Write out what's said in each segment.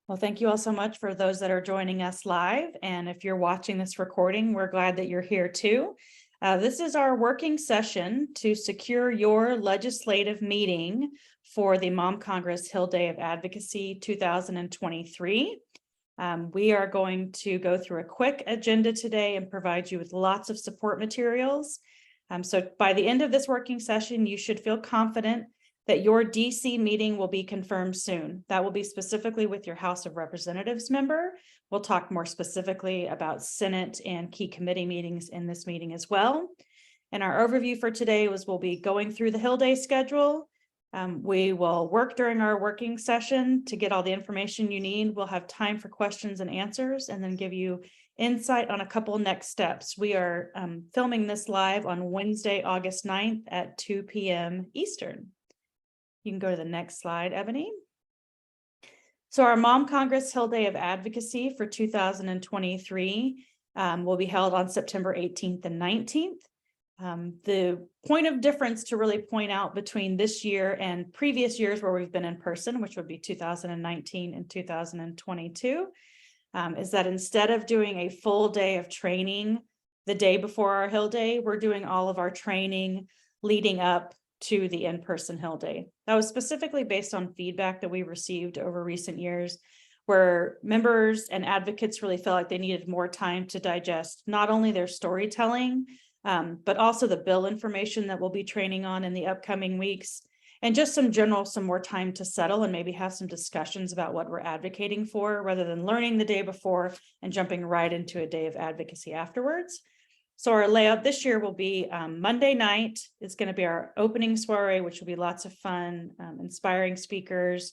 Well, thank you all so much for those that are joining us live. And if you're watching this recording, we're glad that you're here too. This is our working session to secure your legislative meeting for the Mom Congress Hill Day of Advocacy 2023. We are going to go through a quick agenda today and provide you with lots of support materials. So by the end of this working session, you should feel confident that your DC meeting will be confirmed soon. That will be specifically with your House of Representatives member. We'll talk more specifically about Senate and key committee meetings in this meeting as well. And our overview for today was we'll be going through the Hill Day schedule. We will work during our working session to get all the information you need. We'll have time for questions and answers and then give you insight on a couple next steps. We are filming this live on Wednesday, August 9th at 2 p.m. Eastern. You can go to the next slide, Ebony. So our Mom Congress Hill Day of Advocacy for 2023 will be held on September 18th and 19th. The point of difference to really point out between this year and previous years where we've been in person, which would be 2019 and 2022, is that instead of doing a full day of training the day before our Hill Day, we're doing all of our training leading up to the in-person Hill Day. That was specifically based on feedback that we received over recent years, where members and advocates really felt like they needed more time to digest not only their storytelling, but also the bill information that we'll be training on in the upcoming weeks, and just some more time to settle and maybe have some discussions about what we're advocating for, rather than learning the day before and jumping right into a day of advocacy afterwards. So our layout this year will be Monday night. It's going to be our opening soiree, which will be lots of fun, inspiring speakers,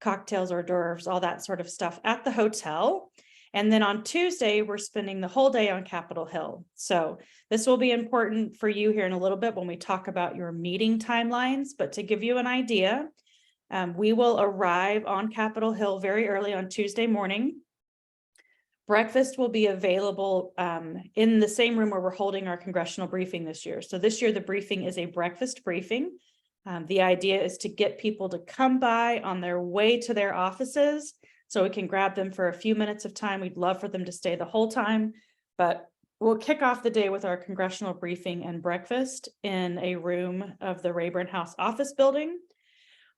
cocktails, hors d'oeuvres, all that sort of stuff at the hotel. And then on Tuesday, we're spending the whole day on Capitol Hill. So this will be important for you here in a little bit when we talk about your meeting timelines. But to give you an idea, we will arrive on Capitol Hill very early on Tuesday morning. Breakfast will be available in the same room where we're holding our congressional briefing this year. So this year, the briefing is a breakfast briefing. The idea is to get people to come by on their way to their offices so we can grab them for a few minutes of time. We'd love for them to stay the whole time, but we'll kick off the day with our congressional briefing and breakfast in a room of the Rayburn House office building.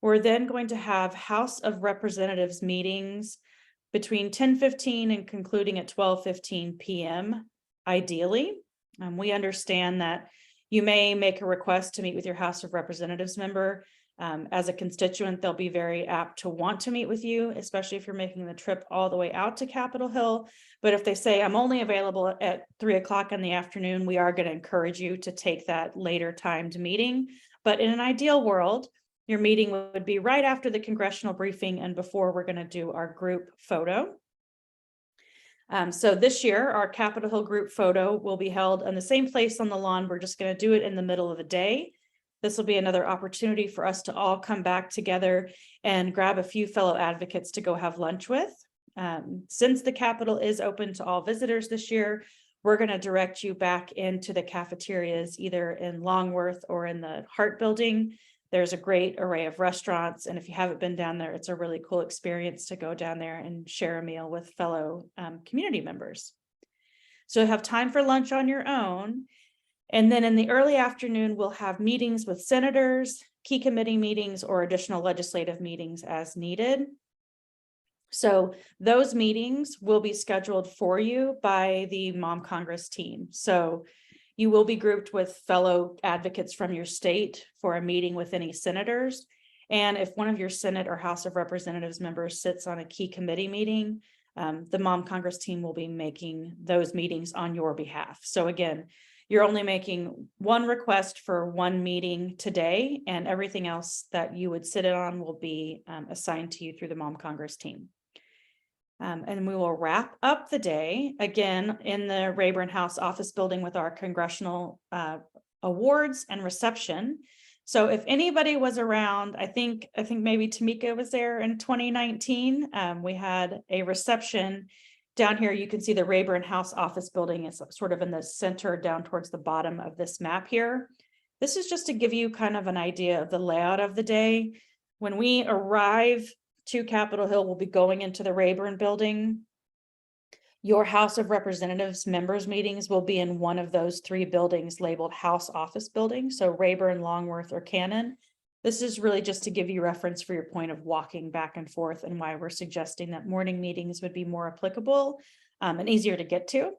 We're then going to have House of Representatives meetings between 10:15 and concluding at 12:15 p.m. ideally. We understand that you may make a request to meet with your House of Representatives member. As a constituent, they'll be very apt to want to meet with you, especially if you're making the trip all the way out to Capitol Hill. But if they say, I'm only available at 3 o'clock in the afternoon, we are going to encourage you to take that later timed meeting. But in an ideal world, your meeting would be right after the congressional briefing and before we're going to do our group photo. So this year, our Capitol Hill group photo will be held in the same place on the lawn. We're just going to do it in the middle of the day. This will be another opportunity for us to all come back together and grab a few fellow advocates to go have lunch with. Since the Capitol is open to all visitors this year, we're going to direct you back into the cafeterias, either in Longworth or in the Hart Building. There's a great array of restaurants, and if you haven't been down there, it's a really cool experience to go down there and share a meal with fellow community members. So have time for lunch on your own. And then in the early afternoon, we'll have meetings with senators, key committee meetings, or additional legislative meetings as needed. So those meetings will be scheduled for you by the Mom Congress team. So you will be grouped with fellow advocates from your state for a meeting with any senators. And if one of your Senate or House of Representatives members sits on a key committee meeting, the Mom Congress team will be making those meetings on your behalf. So again, you're only making one request for one meeting today, and everything else that you would sit in on will be assigned to you through the Mom Congress team. And we will wrap up the day again in the Rayburn House office building with our congressional awards and reception. So if anybody was around, I think maybe Tamika was there in 2019. We had a reception down here. You can see the Rayburn House office building is sort of in the center down towards the bottom of this map here. This is just to give you kind of an idea of the layout of the day. When we arrive to Capitol Hill will be going into the Rayburn building. Your House of Representatives members meetings will be in one of those 3 buildings labeled House Office Building, so Rayburn, Longworth, or Cannon. This is really just to give you reference for your point of walking back and forth and why we're suggesting that morning meetings would be more applicable and easier to get to.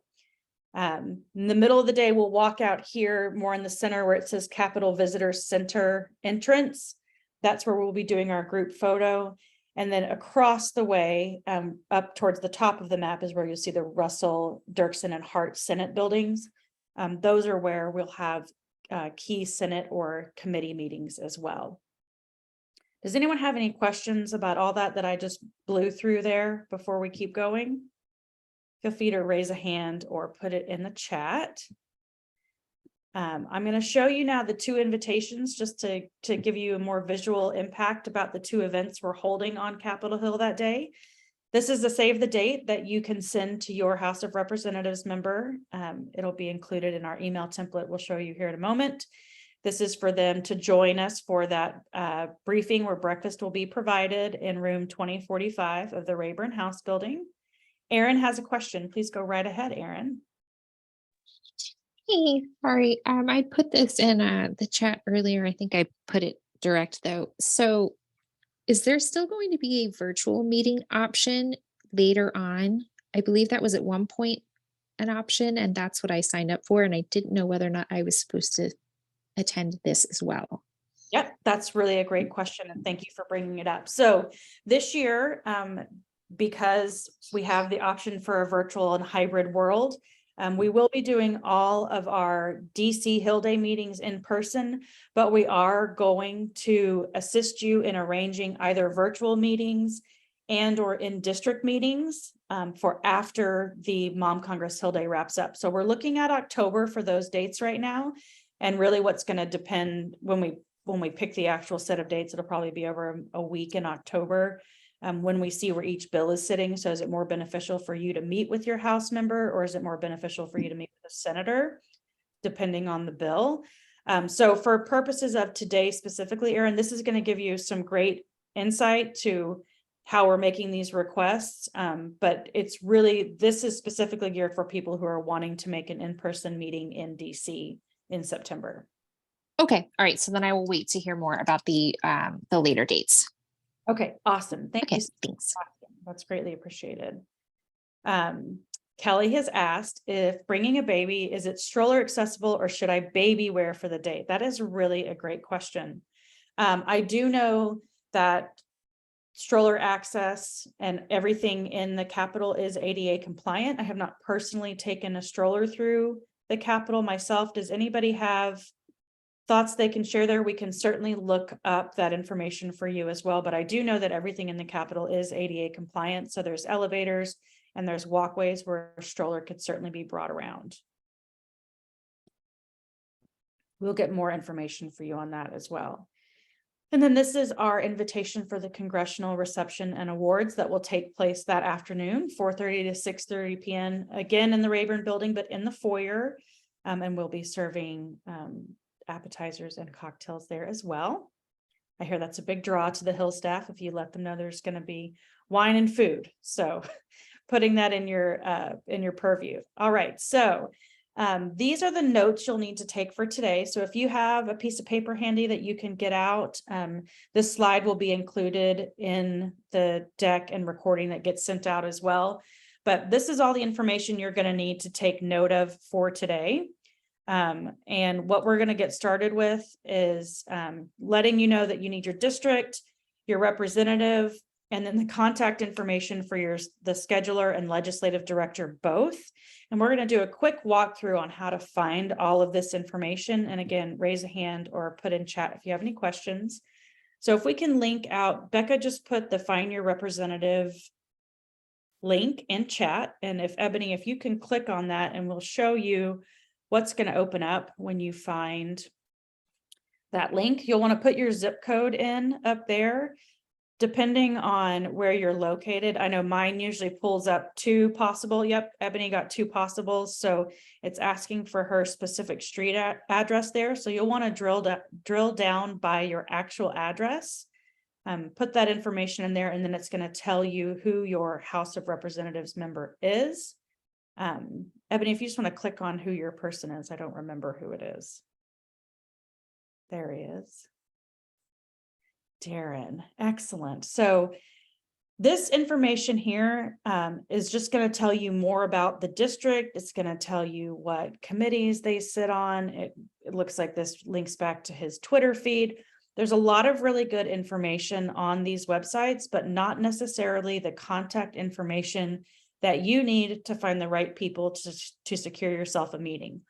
In the middle of the day, we'll walk out here more in the center where it says Capitol Visitor Center entrance. That's where we'll be doing our group photo. And then across the way, up towards the top of the map is where you'll see the Russell, Dirksen, and Hart Senate buildings. Those are where we'll have key Senate or committee meetings as well. Does anyone have any questions about all that I just blew through there before we keep going? Feel free to raise a hand or put it in the chat. I'm going to show you now the 2 invitations just to give you a more visual impact about the 2 events we're holding on Capitol Hill that day. This is a save the date that you can send to your House of Representatives member. It'll be included in our email template we'll show you here in a moment. This is for them to join us for that briefing where breakfast will be provided in room 2045 of the Rayburn House building. Erin has a question. Please go right ahead, Erin. Hey, sorry. I put this in the chat earlier. I think I put it direct though. So is there still going to be a virtual meeting option later on? I believe that was at one point an option, and that's what I signed up for. And I didn't know whether or not I was supposed to attend this as well. Yep, that's really a great question. And thank you for bringing it up. So this year, because we have the option for a virtual and hybrid world, we will be doing all of our DC Hill Day meetings in person, but we are going to assist you in arranging either virtual meetings and or in district meetings for after the Mom Congress Hill Day wraps up. So we're looking at October for those dates right now. And really what's going to depend when we pick the actual set of dates, it'll probably be over a week in October. When we see where each bill is sitting. So is it more beneficial for you to meet with your House member, or is it more beneficial for you to meet with a senator, depending on the bill? So for purposes of today specifically, Erin, this is going to give you some great insight to how we're making these requests. But this is specifically geared for people who are wanting to make an in-person meeting in DC in September. Okay. All right. So then I will wait to hear more about the later dates. Okay, awesome. Thank you. Thanks. That's greatly appreciated. Kelly has asked if bringing a baby, is it stroller accessible or should I baby wear for the day? That is really a great question. I do know that stroller access and everything in the Capitol is ADA compliant. I have not personally taken a stroller through the Capitol myself. Does anybody have thoughts they can share there? We can certainly look up that information for you as well, but I do know that everything in the Capitol is ADA compliant. So there's elevators and there's walkways where a stroller could certainly be brought around. We'll get more information for you on that as well. And then this is our invitation for the congressional reception and awards that will take place that afternoon, 4:30 to 6:30 p.m. again in the Rayburn building, but in the foyer. And we'll be serving appetizers and cocktails there as well. I hear that's a big draw to the Hill staff if you let them know there's going to be wine and food. So putting that in your purview. All right, so these are the notes you'll need to take for today. So if you have a piece of paper handy that you can get out, this slide will be included in the deck and recording that gets sent out as well. But this is all the information you're going to need to take note of for today. And what we're going to get started with is letting you know that you need your district, your representative, and then the contact information for the scheduler and legislative director both. And we're going to do a quick walkthrough on how to find all of this information. And again, raise a hand or put in chat if you have any questions. So if we can link out, Becca just put the Find Your Representative link in chat. And if Ebony, if you can click on that, and we'll show you what's going to open up when you find that link. You'll want to put your zip code in up there, depending on where you're located. I know mine usually pulls up 2 possible. Yep, Ebony got 2 possibles. So it's asking for her specific street address there. So you'll want to drill down by your actual address put that information in there, and then it's going to tell you who your House of Representatives member is. Ebony, if you just want to click on who your person is, I don't remember who it is. There he is. Darren, excellent. So this information here is just going to tell you more about the district. It's going to tell you what committees they sit on. It looks like this links back to his Twitter feed. There's a lot of really good information on these websites, but not necessarily the contact information that you need to find the right people to secure yourself a meeting.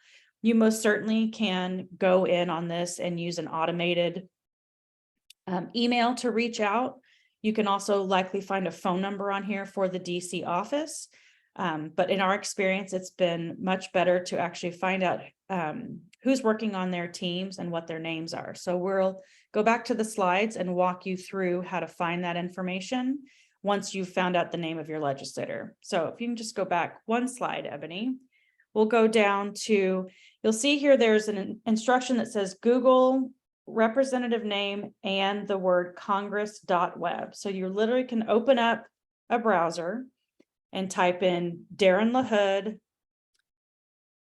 You most certainly can go in on this and use an automated email to reach out. You can also likely find a phone number on here for the DC office. But in our experience, it's been much better to actually find out who's working on their teams and what their names are. So we'll go back to the slides and walk you through how to find that information once you've found out the name of your legislator. So if you can just go back one slide, Ebony, we'll go down to, you'll see here there's an instruction that says Google representative name and the word congress.web. So you literally can open up a browser and type in Darren LaHood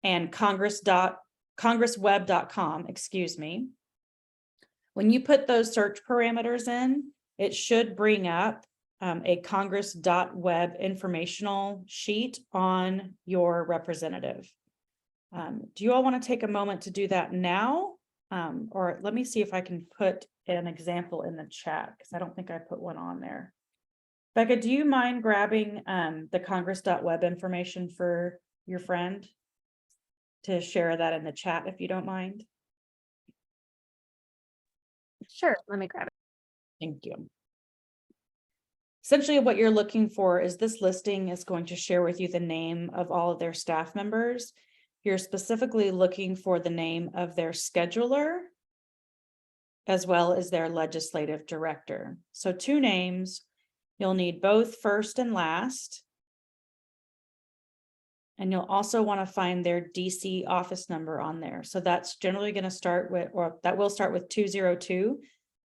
and congressweb.com, excuse me. When you put those search parameters in, it should bring up a congress.web informational sheet on your representative. Do you all want to take a moment to do that now? Or let me see if I can put an example in the chat, because I don't think I put one on there. Becca, do you mind grabbing the congress.web information for your friend to share that in the chat, if you don't mind? Sure, let me grab it. Thank you. Essentially, what you're looking for is this listing is going to share with you the name of all of their staff members. You're specifically looking for the name of their scheduler as well as their legislative director. So 2 names, you'll need both first and last. And you'll also want to find their DC office number on there. So that's generally going to start with, or that will start with 202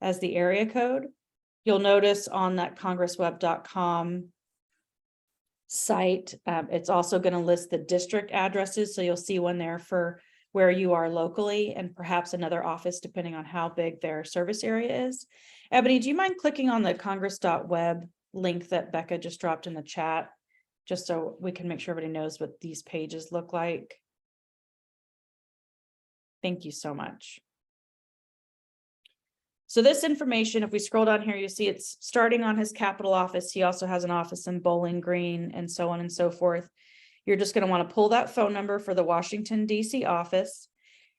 as the area code. You'll notice on that congressweb.com site, it's also going to list the district addresses. So you'll see one there for where you are locally and perhaps another office depending on how big their service area is. Ebony, do you mind clicking on the congress.web link that Becca just dropped in the chat, just so we can make sure everybody knows what these pages look like? Thank you so much. So this information, if we scroll down here, you see it's starting on his Capitol office. He also has an office in Bowling Green and so on and so forth. You're just going to want to pull that phone number for the Washington, D.C. office,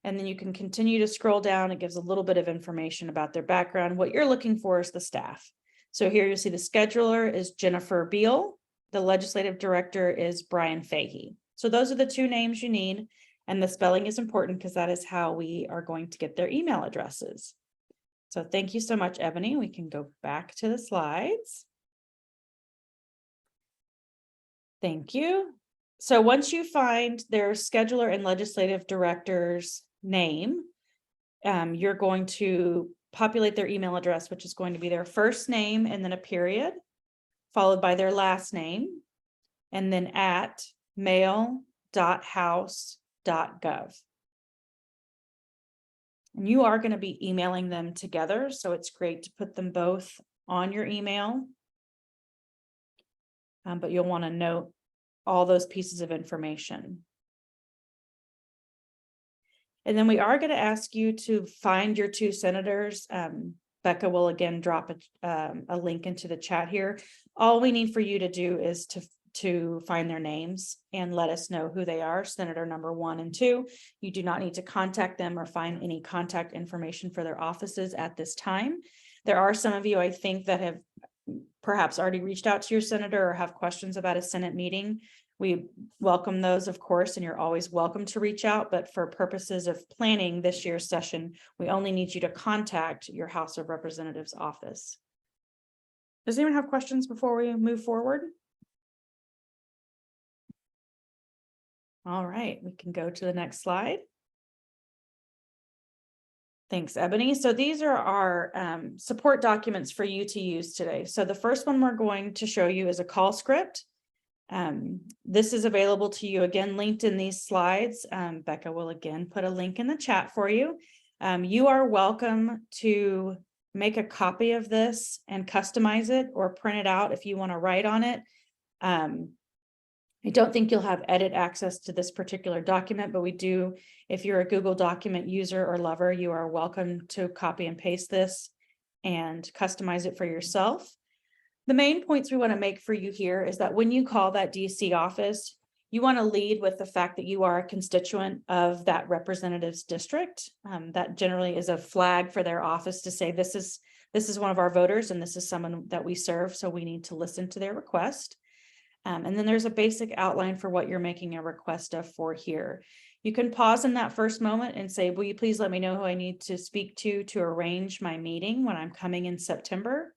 and then you can continue to scroll down. It gives a little bit of information about their background. What you're looking for is the staff. So here you see the scheduler is Jennifer Beal. The legislative director is Brian Fahey. So those are the 2 names you need. And the spelling is important because that is how we are going to get their email addresses. So thank you so much, Ebony. We can go back to the slides. Thank you. So once you find their scheduler and legislative director's name, you're going to populate their email address, which is going to be their first name and then a period, followed by their last name, and then at mail.house.gov. And you are going to be emailing them together, so it's great to put them both on your email. But you'll want to note all those pieces of information. And then we are going to ask you to find your 2 senators. Becca will again drop a link into the chat here. All we need for you to do is to find their names and let us know who they are, Senator number 1 and 2. You do not need to contact them or find any contact information for their offices at this time. There are some of you, I think, that have perhaps already reached out to your senator or have questions about a Senate meeting. We welcome those, of course, and you're always welcome to reach out. But for purposes of planning this year's session, we only need you to contact your House of Representatives office. Does anyone have questions before we move forward? All right, we can go to the next slide. Thanks, Ebony. So these are our support documents for you to use today. So the first one we're going to show you is a call script. This is available to you, again, linked in these slides. Becca will again put a link in the chat for you. You are welcome to make a copy of this and customize it or print it out if you want to write on it. I don't think you'll have edit access to this particular document, but we do, if you're a Google document user or lover, you are welcome to copy and paste this and customize it for yourself. The main points we want to make for you here is that when you call that DC office, you want to lead with the fact that you are a constituent of that representative's district. That generally is a flag for their office to say, this is one of our voters and this is someone that we serve, so we need to listen to their request. And then there's a basic outline for what you're making a request of for here. You can pause in that first moment and say, will you please let me know who I need to speak to arrange my meeting when I'm coming in September?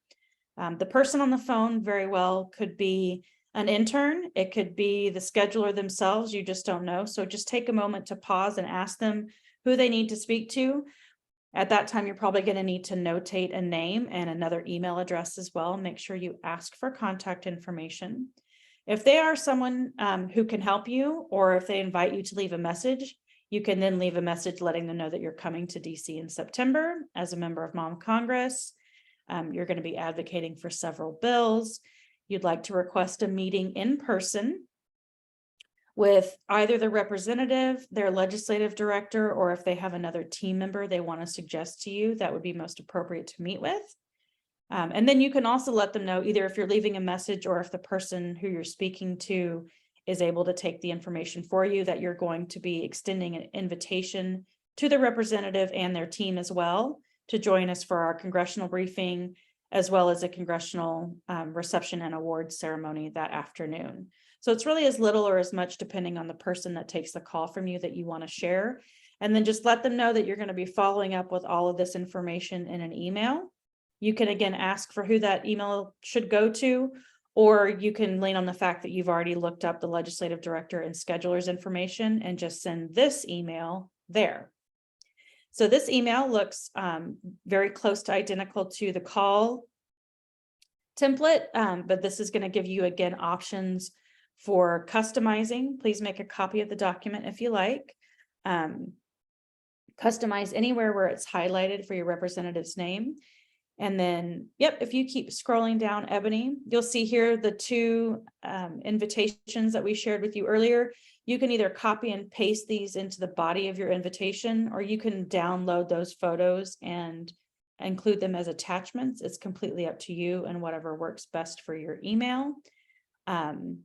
The person on the phone very well could be an intern. It could be the scheduler themselves. You just don't know. So just take a moment to pause and ask them who they need to speak to. At that time, you're probably going to need to notate a name and another email address as well. Make sure you ask for contact information. If they are someone who can help you, or if they invite you to leave a message, you can then leave a message letting them know that you're coming to DC in September as a member of Mom Congress. You're going to be advocating for several bills. You'd like to request a meeting in person with either the representative, their legislative director, or if they have another team member they want to suggest to you, that would be most appropriate to meet with. And then you can also let them know either if you're leaving a message or if the person who you're speaking to is able to take the information for you, that you're going to be extending an invitation to the representative and their team as well to join us for our congressional briefing, as well as a congressional reception and awards ceremony that afternoon. So it's really as little or as much depending on the person that takes the call from you that you want to share. And then just let them know that you're going to be following up with all of this information in an email. You can again ask for who that email should go to, or you can lean on the fact that you've already looked up the legislative director and scheduler's information and just send this email there. So this email looks very close to identical to the call template, but this is going to give you again options for customizing. Please make a copy of the document if you like. Customize anywhere where it's highlighted for your representative's name. And then, yep, if you keep scrolling down, Ebony, you'll see here the two invitations that we shared with you earlier. You can either copy and paste these into the body of your invitation, or you can download those photos and include them as attachments. It's completely up to you and whatever works best for your email. And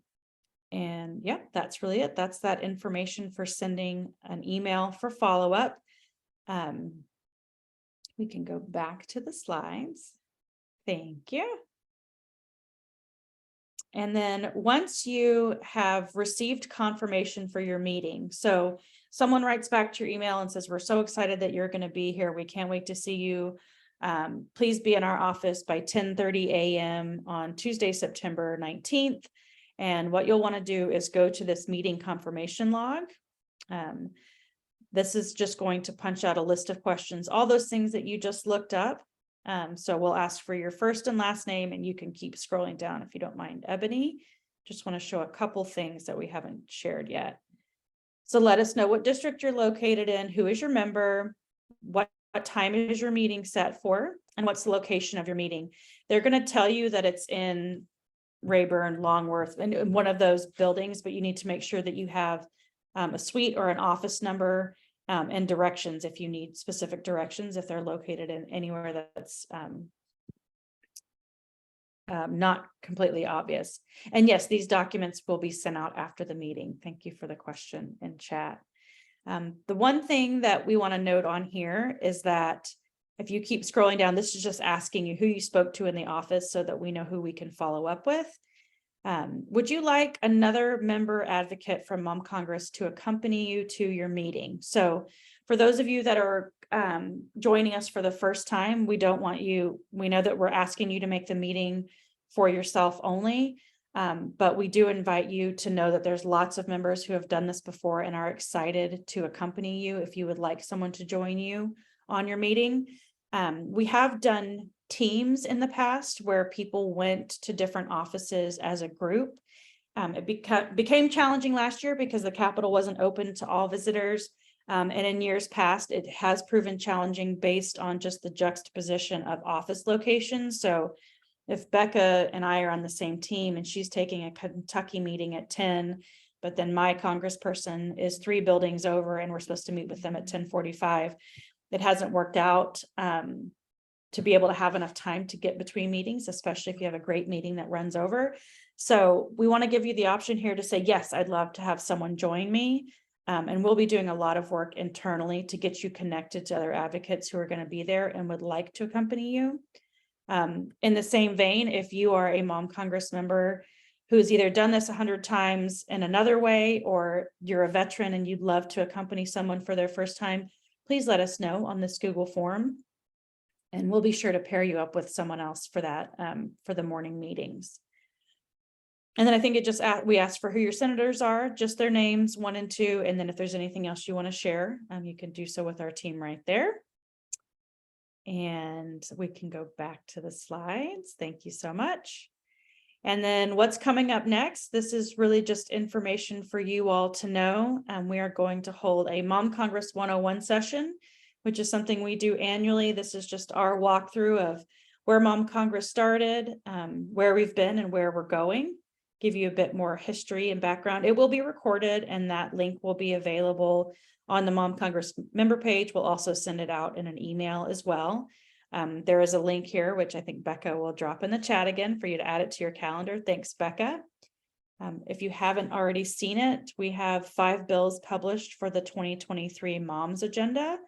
yeah, that's really it. That's that information for sending an email for follow-up. We can go back to the slides. Thank you. And then once you have received confirmation for your meeting, so someone writes back to your email and says, we're so excited that you're going to be here. We can't wait to see you. Please be in our office by 10:30 a.m. on Tuesday, September 19th. And what you'll want to do is go to this meeting confirmation log. This is just going to punch out a list of questions, all those things that you just looked up. So we'll ask for your first and last name, and you can keep scrolling down if you don't mind, Ebony. Just want to show a couple things that we haven't shared yet. So let us know what district you're located in, who is your member, what time is your meeting set for, and what's the location of your meeting. They're going to tell you that it's in Rayburn, Longworth, and one of those buildings, but you need to make sure that you have a suite or an office number and directions if you need specific directions, if they're located in anywhere that's not completely obvious. And yes, these documents will be sent out after the meeting. Thank you for the question in chat. The one thing that we want to note on here is that if you keep scrolling down, this is just asking you who you spoke to in the office so that we know who we can follow up with. Would you like another member advocate from Mom Congress to accompany you to your meeting? So for those of you that are joining us for the first time, we don't want you, we know that we're asking you to make the meeting for yourself only, but we do invite you to know that there's lots of members who have done this before and are excited to accompany you if you would like someone to join you on your meeting. We have done teams in the past where people went to different offices as a group. It became challenging last year because the Capitol wasn't open to all visitors. And in years past, it has proven challenging based on just the juxtaposition of office locations. So if Becca and I are on the same team and she's taking a Kentucky meeting at 10, but then my congressperson is 3 buildings over and we're supposed to meet with them at 10:45, it hasn't worked out to be able to have enough time to get between meetings, especially if you have a great meeting that runs over. So we want to give you the option here to say, yes, I'd love to have someone join me. And we'll be doing a lot of work internally to get you connected to other advocates who are going to be there and would like to accompany you. In the same vein, if you are a Mom Congress member who's either done this 100 times in another way, or you're a veteran and you'd love to accompany someone for their first time, please let us know on this Google form. And we'll be sure to pair you up with someone else for that, for the morning meetings. And then I think we asked for who your senators are, just their names, 1 and 2. And then if there's anything else you want to share, you can do so with our team right there. And we can go back to the slides. Thank you so much. And then what's coming up next? This is really just information for you all to know. We are going to hold a Mom Congress 101 session, which is something we do annually. This is just our walkthrough of where Mom Congress started, where we've been and where we're going. Give you a bit more history and background. It will be recorded and that link will be available on the Mom Congress member page. We'll also send it out in an email as well. There is a link here, which I think Becca will drop in the chat again for you to add it to your calendar. Thanks, Becca. If you haven't already seen it, we have 5 bills published for the 2023 Moms Agenda.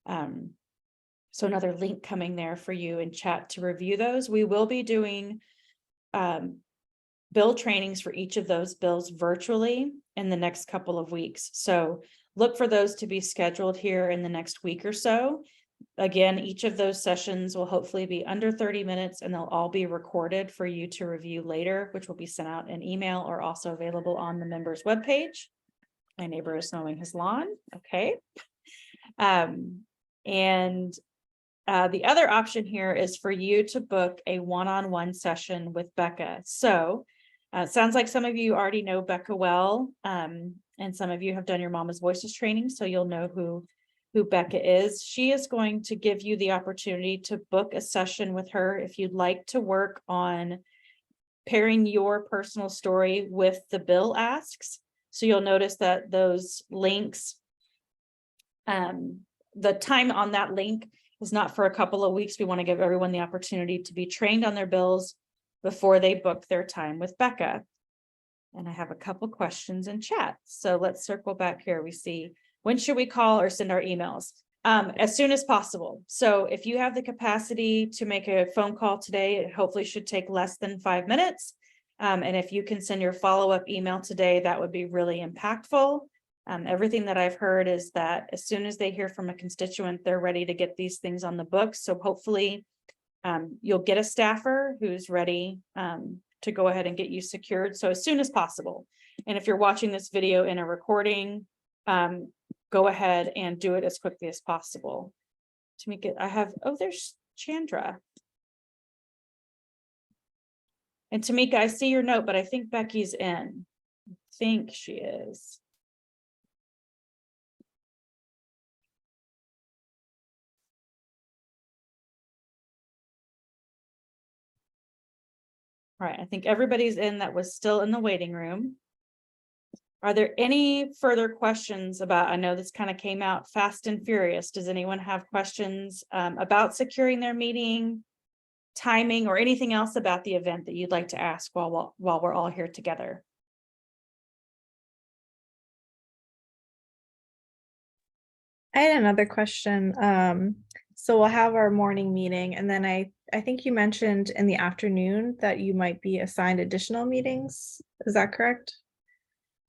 So another link coming there for you in chat to review those. We will be doing bill trainings for each of those bills virtually in the next couple of weeks. So look for those to be scheduled here in the next week or so. Again, each of those sessions will hopefully be under 30 minutes and they'll all be recorded for you to review later, which will be sent out in email or also available on the members webpage. My neighbor is mowing his lawn. Okay. The other option here is for you to book a one-on-one session with Becca. So it sounds like some of you already know Becca well, and some of you have done your Mama's Voices training, so you'll know who Becca is. She is going to give you the opportunity to book a session with her if you'd like to work on pairing your personal story with the bill asks. So you'll notice that those links, the time on that link is not for a couple of weeks. We want to give everyone the opportunity to be trained on their bills before they book their time with Becca. And I have a couple questions in chat. So let's circle back here. We see, when should we call or send our emails? As soon as possible. So if you have the capacity to make a phone call today, it hopefully should take less than 5 minutes. And if you can send your follow-up email today, that would be really impactful. Everything that I've heard is that as soon as they hear from a constituent, they're ready to get these things on the books. So hopefully you'll get a staffer who's ready to go ahead and get you secured. So as soon as possible. And if you're watching this video in a recording, go ahead and do it as quickly as possible. Tamika, there's Chandra. And Tamika, I see your note, but I think Becky's in. I think she is. All right, I think everybody's in that was still in the waiting room. Are there any further questions about, I know this kind of came out fast and furious. Does anyone have questions about securing their meeting, timing, or anything else about the event that you'd like to ask while we're all here together? I had another question. So we'll have our morning meeting, and then I think you mentioned in the afternoon that you might be assigned additional meetings. Is that correct?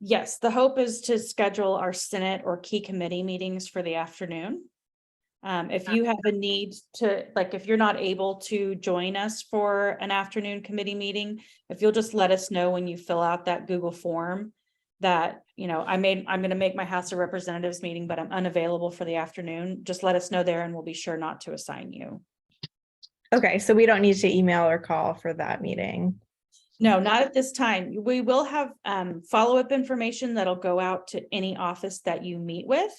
Yes, the hope is to schedule our Senate or key committee meetings for the afternoon. If you have a need to, like, if you're not able to join us for an afternoon committee meeting, if you'll just let us know when you fill out that Google form, that, I'm going to make my House of Representatives meeting, but I'm unavailable for the afternoon, just let us know there and we'll be sure not to assign you. Okay, so we don't need to email or call for that meeting. No, not at this time. We will have follow-up information that'll go out to any office that you meet with.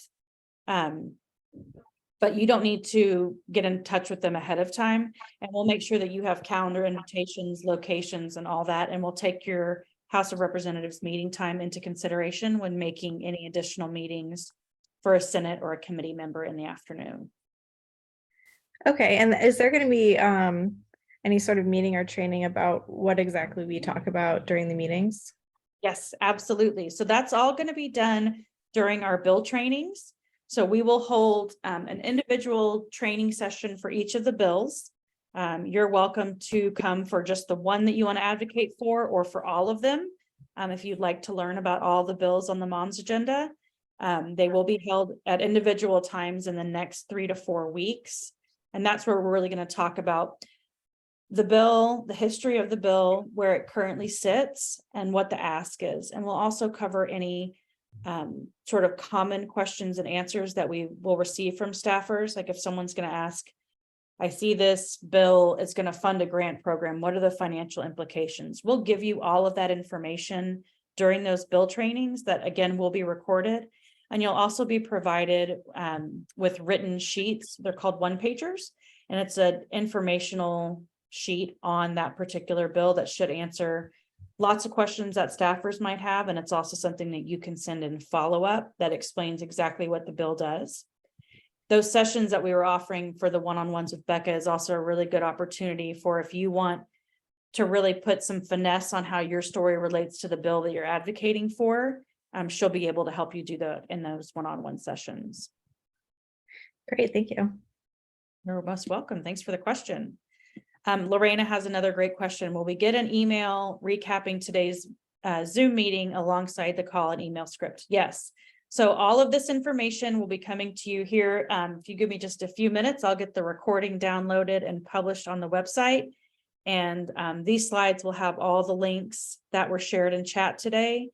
But you don't need to get in touch with them ahead of time. And we'll make sure that you have calendar invitations, locations, and all that. And we'll take your House of Representatives meeting time into consideration when making any additional meetings for a Senate or a committee member in the afternoon. Okay, and is there going to be any sort of meeting or training about what exactly we talk about during the meetings? Yes, absolutely. So that's all going to be done during our bill trainings. So we will hold an individual training session for each of the bills. You're welcome to come for just the one that you want to advocate for, or for all of them. If you'd like to learn about all the bills on the MOMS agenda, they will be held at individual times in the next 3 to 4 weeks. And that's where we're really going to talk about the bill, the history of the bill, where it currently sits, and what the ask is. And we'll also cover any sort of common questions and answers that we will receive from staffers. Like if someone's going to ask, I see this bill is going to fund a grant program, what are the financial implications? We'll give you all of that information during those bill trainings that, again, will be recorded. And you'll also be provided with written sheets. They're called one-pagers, and it's an informational sheet on that particular bill that should answer lots of questions that staffers might have. And it's also something that you can send in follow-up that explains exactly what the bill does. Those sessions that we were offering for the one-on-ones with Becca is also a really good opportunity for if you want to really put some finesse on how your story relates to the bill that you're advocating for. She'll be able to help you do that in those one-on-one sessions. Great, thank you. You're most welcome. Thanks for the question. Lorena has another great question. Will we get an email recapping today's Zoom meeting alongside the call and email script? Yes. So all of this information will be coming to you here. If you give me just a few minutes, I'll get the recording downloaded and published on the website. And these slides will have all the links that were shared in chat today.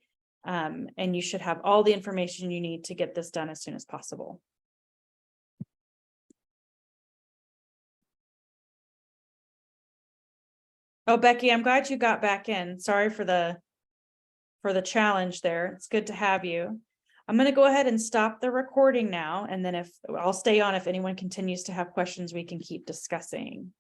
And you should have all the information you need to get this done as soon as possible. Oh, Becky, I'm glad you got back in. Sorry for the challenge there. It's good to have you. I'm going to go ahead and stop the recording now. And then I'll stay on if anyone continues to have questions, we can keep discussing.